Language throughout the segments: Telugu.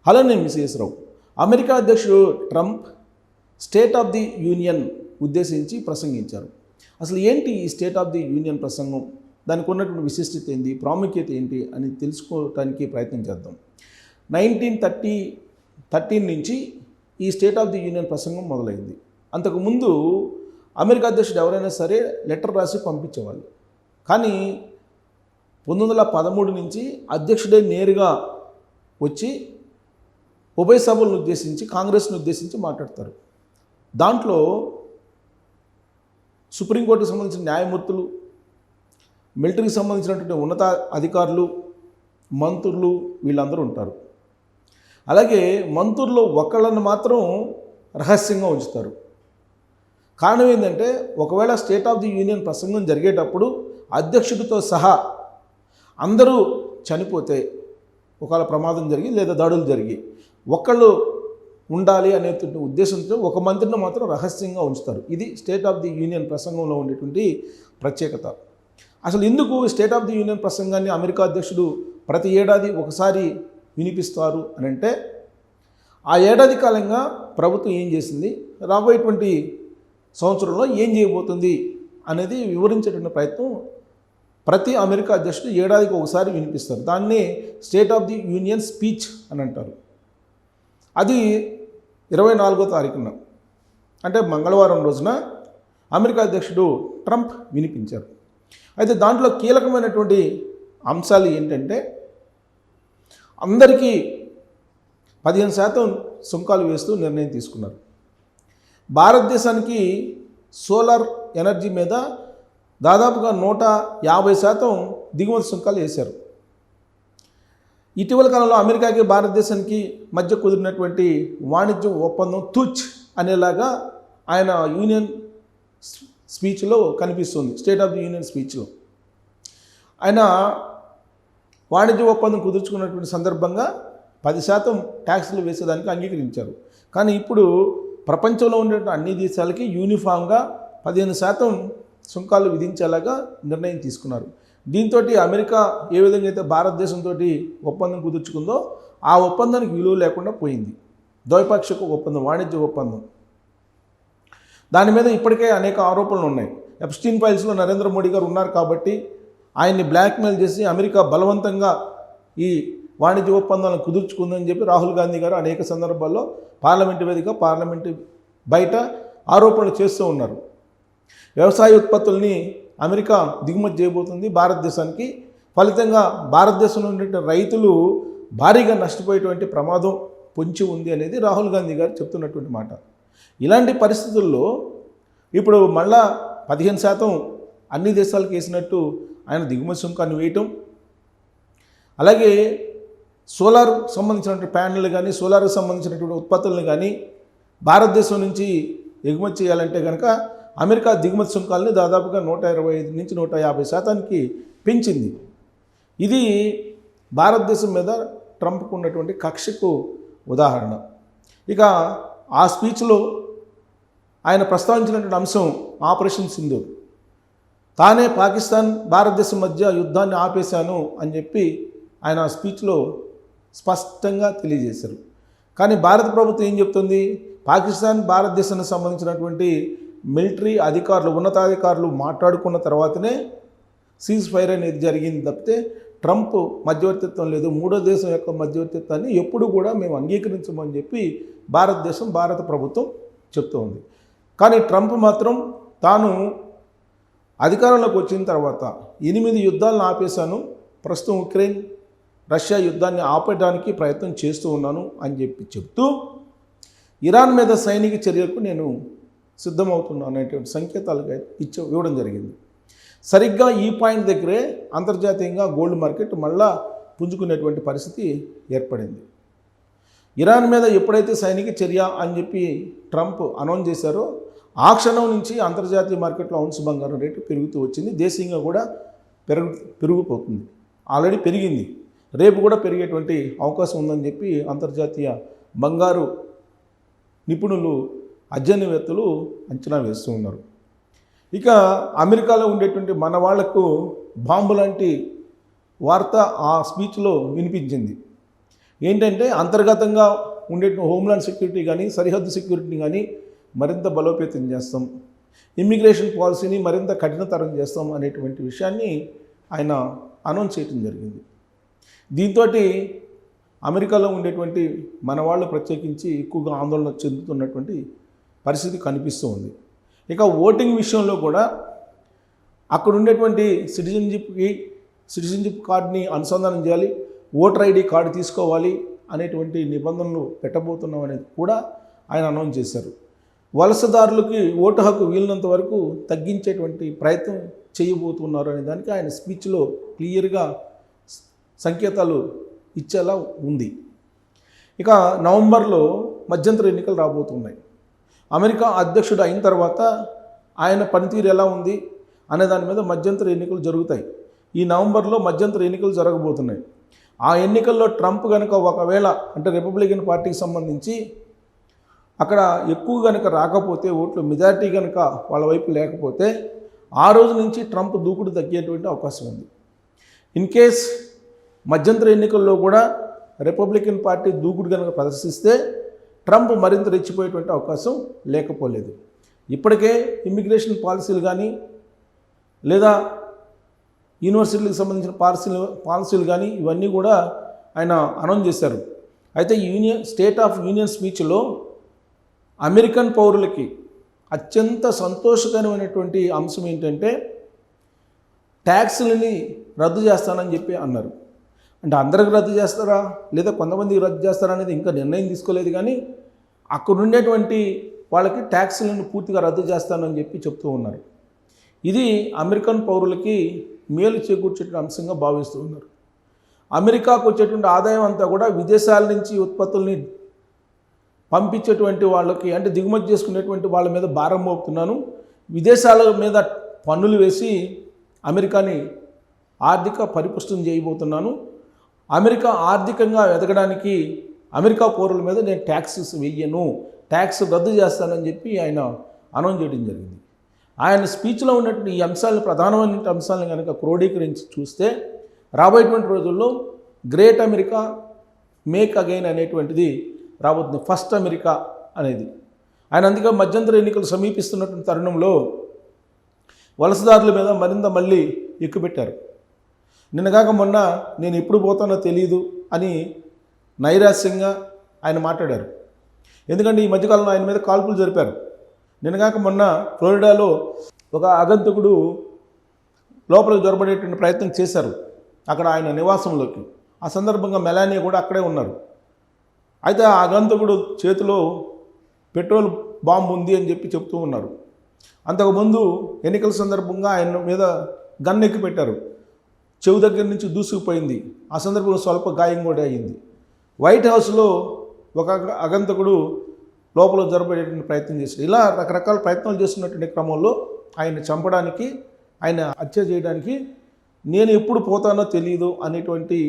హలో, నేను మిస్ఎస్ రావు. అమెరికా అధ్యక్షుడు Trump state of the union ఉద్దేశించి ప్రసంగించారు. అసలు ఏంటి ఈ స్టేట్ ఆఫ్ ది యూనియన్ ప్రసంగం, దానికి ఉన్నటువంటి విశిష్టత ఏంటి, ప్రాముఖ్యత ఏంటి అని తెలుసుకోవడానికి ప్రయత్నం చేద్దాం. 1913 నుంచి ఈ స్టేట్ ఆఫ్ ది యూనియన్ ప్రసంగం మొదలైంది. అంతకుముందు అమెరికా అధ్యక్షుడు ఎవరైనా సరే లెటర్ రాసి పంపించేవాళ్ళు. కానీ 1913 నుంచి అధ్యక్షుడే నేరుగా వచ్చి ఉభయ సభలను ఉద్దేశించి, కాంగ్రెస్ను ఉద్దేశించి మాట్లాడతారు. దాంట్లో సుప్రీంకోర్టుకు సంబంధించిన న్యాయమూర్తులు, మిలిటరీకి సంబంధించినటువంటి ఉన్నత అధికారులు, మంత్రులు వీళ్ళందరూ ఉంటారు. అలాగే మంత్రుల్లో ఒకళ్ళని మాత్రం రహస్యంగా ఉంచుతారు. కారణం ఏంటంటే, ఒకవేళ స్టేట్ ఆఫ్ ది యూనియన్ ప్రసంగం జరిగేటప్పుడు అధ్యక్షుడితో సహా అందరూ చనిపోతే, ఒకవేళ ప్రమాదం జరిగి లేదా దాడులు జరిగి ఒకళ్ళు ఉండాలి అనే ఉద్దేశంతో ఒక మంత్రిని మాత్రం రహస్యంగా ఉంచుతారు. ఇది స్టేట్ ఆఫ్ ది యూనియన్ ప్రసంగంలో ఉండేటువంటి ప్రత్యేకత. అసలు ఎందుకు స్టేట్ ఆఫ్ ది యూనియన్ ప్రసంగాన్ని అమెరికా అధ్యక్షుడు ప్రతి ఏడాది ఒకసారి వినిపిస్తారు అని అంటే, ఆ ఏడాది కాలంగా ప్రభుత్వం ఏం చేసింది, రాబోయేటువంటి సంవత్సరంలో ఏం చేయబోతుంది అనేది వివరించేటువంటి ప్రయత్నం ప్రతి అమెరికా అధ్యక్షుడు ఏడాదికి ఒకసారి వినిపిస్తారు. దాన్నే state of the union speech అని అంటారు. అది 24వ తారీఖున, అంటే మంగళవారం రోజున అమెరికా అధ్యక్షుడు ట్రంప్ వినిపించారు. అయితే దాంట్లో కీలకమైనటువంటి అంశాలు ఏంటంటే, అందరికీ 15% సుంకాలు వేస్తూ నిర్ణయం తీసుకున్నారు. భారతదేశానికి సోలార్ ఎనర్జీ మీద దాదాపుగా 150% దిగుమతి సుంకాలు వేశారు. ఇటీవల కాలంలో అమెరికాకి భారతదేశానికి మధ్య కుదిరినటువంటి వాణిజ్య ఒప్పందం తుచ్ అనేలాగా ఆయన యూనియన్ స్పీచ్లో కనిపిస్తుంది. స్టేట్ ఆఫ్ ది యూనియన్ స్పీచ్లో ఆయన వాణిజ్య ఒప్పందం కుదుర్చుకున్నటువంటి సందర్భంగా 10% ట్యాక్సులు వేసేదానికి అంగీకరించారు. కానీ ఇప్పుడు ప్రపంచంలో ఉండే అన్ని దేశాలకి యూనిఫామ్గా 15% సుంకాలు విధించేలాగా నిర్ణయం తీసుకున్నారు. దీంతో అమెరికా ఏ విధంగా అయితే భారతదేశంతో ఒప్పందం కుదుర్చుకుందో ఆ ఒప్పందానికి విలువ లేకుండా పోయింది. ద్వైపాక్షిక ఒప్పందం, వాణిజ్య ఒప్పందం. దాని మీద ఇప్పటికే అనేక ఆరోపణలు ఉన్నాయి. ఎప్స్టీన్ ఫైల్స్లో నరేంద్ర మోడీ గారు ఉన్నారు కాబట్టి ఆయన్ని బ్లాక్మెయిల్ చేసి అమెరికా బలవంతంగా ఈ వాణిజ్య ఒప్పందాలను కుదుర్చుకుందని చెప్పి రాహుల్ గాంధీ గారు అనేక సందర్భాల్లో పార్లమెంటు వేదిక, పార్లమెంటు బయట ఆరోపణలు చేస్తూ ఉన్నారు. వ్యవసాయ ఉత్పత్తుల్ని అమెరికా దిగుమతి చేయబోతుంది భారతదేశానికి. ఫలితంగా భారతదేశంలో ఉండే రైతులు భారీగా నష్టపోయేటువంటి ప్రమాదం పొంచి ఉంది అనేది రాహుల్ గాంధీ గారు చెప్తున్నటువంటి మాట. ఇలాంటి పరిస్థితుల్లో ఇప్పుడు మళ్ళా 15% అన్ని దేశాలకు వేసినట్టు ఆయన దిగుమతి సుంకాన్ని వేయటం, అలాగే సోలార్ సంబంధించినటువంటి ప్యానెళ్ళు కానీ, సోలార్కి సంబంధించినటువంటి ఉత్పత్తులను కానీ భారతదేశం నుంచి ఎగుమతి చేయాలంటే కనుక అమెరికా దిగుమతి సుంకాలని దాదాపుగా 125 నుంచి 150% పెంచింది. ఇది భారతదేశం మీద ట్రంప్కు ఉన్నటువంటి కక్షకు ఉదాహరణ. ఇక ఆ స్పీచ్లో ఆయన ప్రస్తావించినటువంటి అంశం ఆపరేషన్ సింధూర్. తానే పాకిస్తాన్, భారతదేశం మధ్య యుద్ధాన్ని ఆపేశాను అని చెప్పి ఆయన ఆ స్పీచ్లో స్పష్టంగా తెలియజేశారు. కానీ భారత ప్రభుత్వం ఏం చెప్తుంది, పాకిస్తాన్, భారతదేశానికి సంబంధించినటువంటి మిలిటరీ అధికారులు, ఉన్నతాధికారులు మాట్లాడుకున్న తర్వాతనే సీజ్ ఫైర్ అనేది జరిగింది తప్పితే ట్రంప్ మధ్యవర్తిత్వం లేదు, మూడో దేశం యొక్క మధ్యవర్తిత్వాన్ని ఎప్పుడు కూడా మేము అంగీకరించమని చెప్పి భారత ప్రభుత్వం చెప్తూ ఉంది. కానీ ట్రంప్ మాత్రం తాను అధికారంలోకి వచ్చిన తర్వాత 8 యుద్ధాలను ఆపేశాను, ప్రస్తుతం ఉక్రెయిన్ రష్యా యుద్ధాన్ని ఆపడానికి ప్రయత్నం చేస్తూ ఉన్నాను అని చెప్పి చెప్తూ ఇరాన్ మీద సైనిక చర్యలకు నేను సిద్ధమవుతున్నాను అనేటువంటి సంకేతాలుగా ఇవ్వడం జరిగింది. సరిగ్గా ఈ పాయింట్ దగ్గరే అంతర్జాతీయంగా గోల్డ్ మార్కెట్ మళ్ళా పుంజుకునేటువంటి పరిస్థితి ఏర్పడింది. ఇరాన్ మీద ఎప్పుడైతే సైనిక చర్య అని చెప్పి ట్రంప్ అనౌన్స్ చేశారో ఆ క్షణం నుంచి అంతర్జాతీయ మార్కెట్లో ఔన్స్ బంగారం రేటు పెరుగుతూ వచ్చింది. దేశీయంగా కూడా పెరిగిపోతుంది. ఆల్రెడీ పెరిగింది, రేపు కూడా పెరిగేటువంటి అవకాశం ఉందని చెప్పి అంతర్జాతీయ బంగారు నిపుణులు, అధ్యయనవేత్తలు అంచనా వేస్తూ ఉన్నారు. ఇక అమెరికాలో ఉండేటువంటి మన వాళ్లకు బాంబు లాంటి వార్త ఆ స్పీచ్లో వినిపించింది. ఏంటంటే అంతర్గతంగా ఉండే హోమ్లాండ్ సెక్యూరిటీ కానీ సరిహద్దు సెక్యూరిటీని కానీ మరింత బలోపేతం చేస్తాం, ఇమ్మిగ్రేషన్ పాలసీని మరింత కఠినతరం చేస్తాం అనేటువంటి విషయాన్ని ఆయన అనౌన్స్ చేయడం జరిగింది. దీంతో అమెరికాలో ఉండేటువంటి మన వాళ్ళు ప్రత్యేకించి ఎక్కువగా ఆందోళన చెందుతున్నటువంటి పరిస్థితి కనిపిస్తూ ఉంది. ఇక ఓటింగ్ విషయంలో కూడా అక్కడ ఉండేటువంటి సిటిజన్షిప్ కార్డుని అనుసంధానం చేయాలి, ఓటర్ ఐడి కార్డు తీసుకోవాలి అనేటువంటి నిబంధనలు పెట్టబోతున్నాం అనేది కూడా ఆయన అనౌన్స్ చేశారు. వలసదారులకి ఓటు హక్కు వీలున్నంత వరకు తగ్గించేటువంటి ప్రయత్నం చేయబోతున్నారు అనే దానికి ఆయన స్పీచ్లో క్లియర్గా సంకేతాలు ఇచ్చేలా ఉంది. ఇక నవంబర్లో మధ్యంతర ఎన్నికలు రాబోతున్నాయి. అమెరికా అధ్యక్షుడు అయిన తర్వాత ఆయన పనితీరు ఎలా ఉంది అనే దాని మీద మధ్యంతర ఎన్నికలు జరుగుతాయి. ఈ నవంబర్లో మధ్యంతర ఎన్నికలు జరగబోతున్నాయి. ఆ ఎన్నికల్లో ట్రంప్ కనుక ఒకవేళ అంటే రిపబ్లికన్ పార్టీకి సంబంధించి అక్కడ ఎక్కువ కనుక రాకపోతే, ఓట్లు మెజారిటీ కనుక వాళ్ళ వైపు లేకపోతే ఆ రోజు నుంచి ట్రంప్ దూకుడు తగ్గేటువంటి అవకాశం ఉంది. ఇన్ కేస్ మధ్యంతర ఎన్నికల్లో కూడా రిపబ్లికన్ పార్టీ దూకుడు కనుక ప్రదర్శిస్తే ట్రంప్ మరింత రెచ్చిపోయేటువంటి అవకాశం లేకపోలేదు. ఇప్పటికే ఇమ్మిగ్రేషన్ పాలసీలు కానీ లేదా యూనివర్సిటీలకు సంబంధించిన పాలసీలు కానీ ఇవన్నీ కూడా ఆయన అనౌన్స్ చేశారు. అయితే స్టేట్ ఆఫ్ యూనియన్ స్పీచ్లో అమెరికన్ పౌరులకి అత్యంత సంతోషకరమైనటువంటి అంశం ఏంటంటే ట్యాక్సులని రద్దు చేస్తానని చెప్పి అన్నారు. అంటే అందరికి రద్దు చేస్తారా లేదా కొంతమందికి రద్దు చేస్తారా అనేది ఇంకా నిర్ణయం తీసుకోలేదు, కానీ అక్కడ ఉండేటువంటి వాళ్ళకి ట్యాక్సులను పూర్తిగా రద్దు చేస్తానని చెప్పి చెప్తూ ఉన్నారు. ఇది అమెరికన్ పౌరులకి మేలు చేకూర్చే అంశంగా భావిస్తూ ఉన్నారు. అమెరికాకు వచ్చేటువంటి ఆదాయం అంతా కూడా విదేశాల నుంచి ఉత్పత్తుల్ని పంపించేటువంటి వాళ్ళకి అంటే దిగుమతి చేసుకునేటువంటి వాళ్ళ మీద భారం మోపుతున్నాను, విదేశాల మీద పన్నులు వేసి అమెరికాని ఆర్థిక పరిపుష్టం చేయబోతున్నాను, అమెరికా ఆర్థికంగా ఎదగడానికి అమెరికా పౌరుల మీద నేను ట్యాక్సెస్ వెయ్యను, ట్యాక్స్ రద్దు చేస్తానని చెప్పి ఆయన అనౌన్స్ చేయడం జరిగింది. ఆయన స్పీచ్లో ఉన్నటువంటి ఈ అంశాలను ప్రధానమైన అంశాలను కనుక క్రోడీకరించి చూస్తే రాబోయేటువంటి రోజుల్లో గ్రేట్ అమెరికా మేక్ అగైన్ అనేటువంటిది రాబోతుంది, ఫస్ట్ అమెరికా అనేది. ఆయన అందుకే మధ్యంతర ఎన్నికలు సమీపిస్తున్నటువంటి తరుణంలో వలసదారుల మీద మరింత మళ్ళీ ఎక్కుపెట్టారు. నిన్నగాక మొన్న నేను ఎప్పుడు పోతానో తెలియదు అని నైరాస్యంగా ఆయన మాట్లాడారు. ఎందుకంటే ఈ మధ్యకాలంలో ఆయన మీద కాల్పులు జరిపారు. నిన్నగాక మొన్న ఫ్లోరిడాలో ఒక ఆగంతకుడు లోపలికి జొరబడేటువంటి ప్రయత్నం చేశారు అక్కడ ఆయన నివాసంలోకి. ఆ సందర్భంగా మెలానియా కూడా అక్కడే ఉన్నారు. అయితే ఆ ఆగంతకుడు చేతిలో పెట్రోల్ బాంబు ఉంది అని చెప్పి చెప్తూ ఉన్నారు. అంతకుముందు ఎన్నికల సందర్భంగా ఆయన మీద గన్ ఎక్కి పెట్టారు, చెవు దగ్గర నుంచి దూసుకుపోయింది. ఆ సందర్భంలో స్వల్ప గాయం కూడా అయింది. వైట్ హౌస్లో ఒక ఆగంతకుడు లోపల జరపడేటువంటి ప్రయత్నం చేశారు. ఇలా రకరకాల ప్రయత్నాలు చేస్తున్నటువంటి క్రమంలో ఆయన చంపడానికి, ఆయన హత్య చేయడానికి నేను ఎప్పుడు పోతానో తెలియదు అనేటువంటి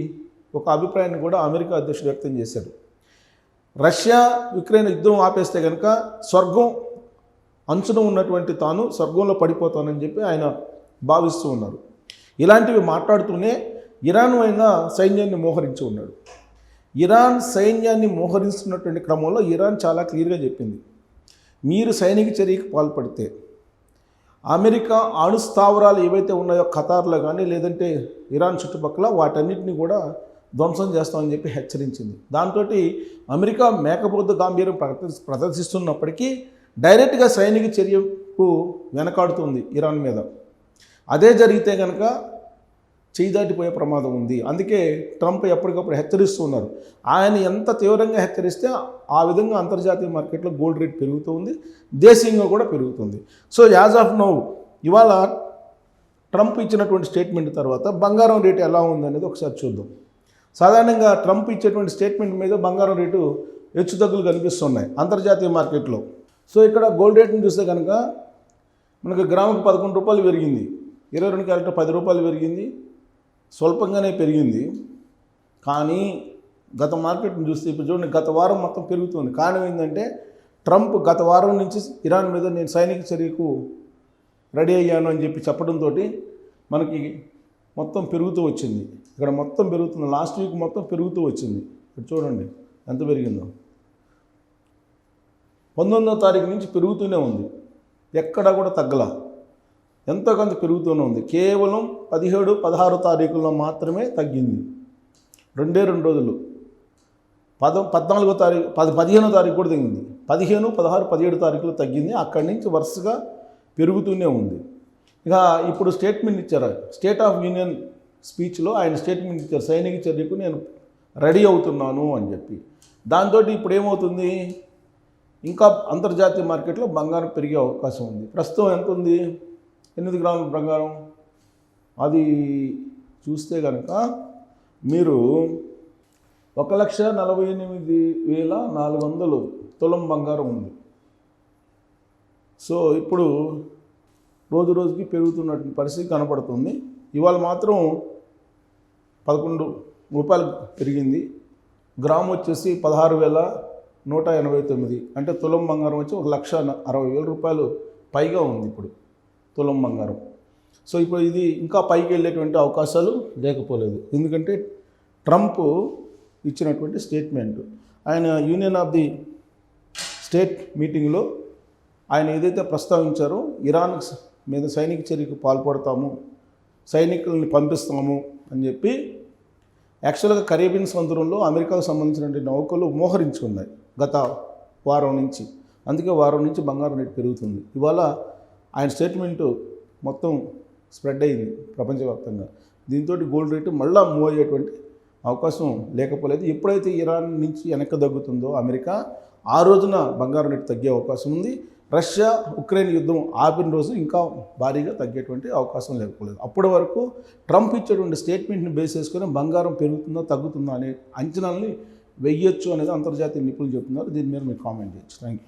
ఒక అభిప్రాయాన్ని కూడా అమెరికా అధ్యక్షుడు వ్యక్తం చేశారు. రష్యా యుక్రెయిన్ యుద్ధం ఆపేస్తే కనుక స్వర్గం అంచున ఉన్నటువంటి తాను స్వర్గంలో పడిపోతానని చెప్పి ఆయన భావిస్తూ ఉన్నారు. ఇలాంటివి మాట్లాడుతూనే ఇరాన్ అయిన సైన్యాన్ని మోహరించి ఉన్నాడు. ఇరాన్ సైన్యాన్ని మోహరిస్తున్నటువంటి క్రమంలో ఇరాన్ చాలా క్లియర్గా చెప్పింది, మీరు సైనిక చర్యకు పాల్పడితే అమెరికా అణుస్థావరాలు ఏవైతే ఉన్నాయో ఖతార్లో కానీ లేదంటే ఇరాన్ చుట్టుపక్కల వాటన్నిటిని కూడా ధ్వంసం చేస్తామని చెప్పి హెచ్చరించింది. దాంతో అమెరికా మేకపోతు గాంభీర్యం ప్రదర్శిస్తున్నప్పటికీ డైరెక్ట్గా సైనిక చర్యకు వెనకాడుతుంది ఇరాన్ మీద. అదే జరిగితే కనుక చేయి దాటిపోయే ప్రమాదం ఉంది. అందుకే ట్రంప్ ఎప్పటికప్పుడు హెచ్చరిస్తూ ఉన్నారు. ఆయన ఎంత తీవ్రంగా హెచ్చరిస్తే ఆ విధంగా అంతర్జాతీయ మార్కెట్లో గోల్డ్ రేట్ పెరుగుతూ ఉంది, దేశీయంగా కూడా పెరుగుతుంది. సో యాజ్ ఆఫ్ నౌ ఇవాళ ట్రంప్ ఇచ్చినటువంటి స్టేట్మెంట్ తర్వాత బంగారం రేటు ఎలా ఉందనేది ఒకసారి చూద్దాం. సాధారణంగా ట్రంప్ ఇచ్చేటువంటి స్టేట్మెంట్ మీద బంగారం రేటు హెచ్చుతగ్గులు కనిపిస్తున్నాయి అంతర్జాతీయ మార్కెట్లో. సో ఇక్కడ గోల్డ్ రేట్ని చూస్తే కనుక మనకు గ్రాముకు 11 రూపాయలు పెరిగింది, 22 క్యారెట్ 10 రూపాయలు పెరిగింది, స్వల్పంగానే పెరిగింది. కానీ గత మార్కెట్ని చూస్తే ఇప్పుడు చూడండి, గత వారం మొత్తం పెరుగుతుంది. కారణం ఏంటంటే ట్రంప్ గత వారం నుంచి ఇరాన్ మీద నేను సైనిక చర్యకు రెడీ అయ్యాను అని చెప్పి చెప్పడంతో మనకి మొత్తం పెరుగుతూ వచ్చింది. ఇక్కడ మొత్తం పెరుగుతుంది, లాస్ట్ వీక్ మొత్తం పెరుగుతూ వచ్చింది ఇక్కడ చూడండి ఎంత పెరిగిందో. 19వ తారీఖు నుంచి పెరుగుతూనే ఉంది, ఎక్కడా కూడా తగ్గల, ఎంతో కొంత పెరుగుతూనే ఉంది. కేవలం 17, 16 తారీఖుల్లో మాత్రమే తగ్గింది. 2 రోజులు. 14వ తారీఖు 15వ తారీఖు కూడా తగ్గింది. 15, 16, 17 తారీఖులు తగ్గింది. అక్కడి నుంచి వరుసగా పెరుగుతూనే ఉంది. ఇక ఇప్పుడు స్టేట్మెంట్ ఇచ్చారు. స్టేట్ ఆఫ్ యూనియన్ స్పీచ్లో ఆయన స్టేట్మెంట్ ఇచ్చారు, సైనిక చర్యకు నేను రెడీ అవుతున్నాను అని చెప్పి. దాంతో ఇప్పుడు ఏమవుతుంది, ఇంకా అంతర్జాతీయ మార్కెట్లో బంగారం పెరిగే అవకాశం ఉంది. ప్రస్తుతం ఎంత ఉంది, 8 గ్రాముల బంగారం. అది చూస్తే కనుక మీరు 1,48,400 తులం బంగారం ఉంది. సో ఇప్పుడు రోజు రోజుకి పెరుగుతున్నటువంటి పరిస్థితి కనపడుతుంది. ఇవాళ మాత్రం 11 రూపాయలు పెరిగింది. గ్రాము వచ్చేసి 16,189, అంటే తులం బంగారం వచ్చి 1,60,000 రూపాయలు పైగా ఉంది ఇప్పుడు తులం బంగారం. సో ఇప్పుడు ఇది ఇంకా పైకి వెళ్ళేటువంటి అవకాశాలు లేకపోలేదు. ఎందుకంటే ట్రంప్ ఇచ్చినటువంటి స్టేట్మెంట్, ఆయన యూనియన్ ఆఫ్ ది స్టేట్ మీటింగ్లో ఆయన ఏదైతే ప్రస్తావించారో, ఇరాన్ మీద సైనిక చర్యకు పాల్పడతాము, సైనికుల్ని పంపిస్తాము అని చెప్పి. యాక్చువల్గా కరేబియన్ సముద్రంలో అమెరికాకు సంబంధించినటువంటి నౌకలు మోహరించుకున్నాయి గత వారం నుంచి. అందుకే వారం నుంచి బంగారం రేటు పెరుగుతుంది. ఇవాళ ఆయన స్టేట్మెంటు మొత్తం స్ప్రెడ్ అయింది ప్రపంచవ్యాప్తంగా. దీంతో గోల్డ్ రేటు మళ్ళీ మూవ్ అయ్యేటువంటి అవకాశం లేకపోలేదు. ఎప్పుడైతే ఇరాన్ నుంచి వెనక్కి తగ్గుతుందో అమెరికా, ఆ రోజున బంగారం రేటు తగ్గే అవకాశం ఉంది. రష్యా ఉక్రెయిన్ యుద్ధం ఆపిన రోజు ఇంకా భారీగా తగ్గేటువంటి అవకాశం లేకపోలేదు. అప్పటి వరకు ట్రంప్ ఇచ్చేటువంటి స్టేట్మెంట్ని బేస్ చేసుకొని బంగారం పెరుగుతుందా తగ్గుతుందా అనే అంచనాలని వెయ్యొచ్చు అనేది అంతర్జాతీయ నిపుణులు చెప్తున్నారు. దీని మీద మీరు కామెంట్ చేయొచ్చు. Thank you.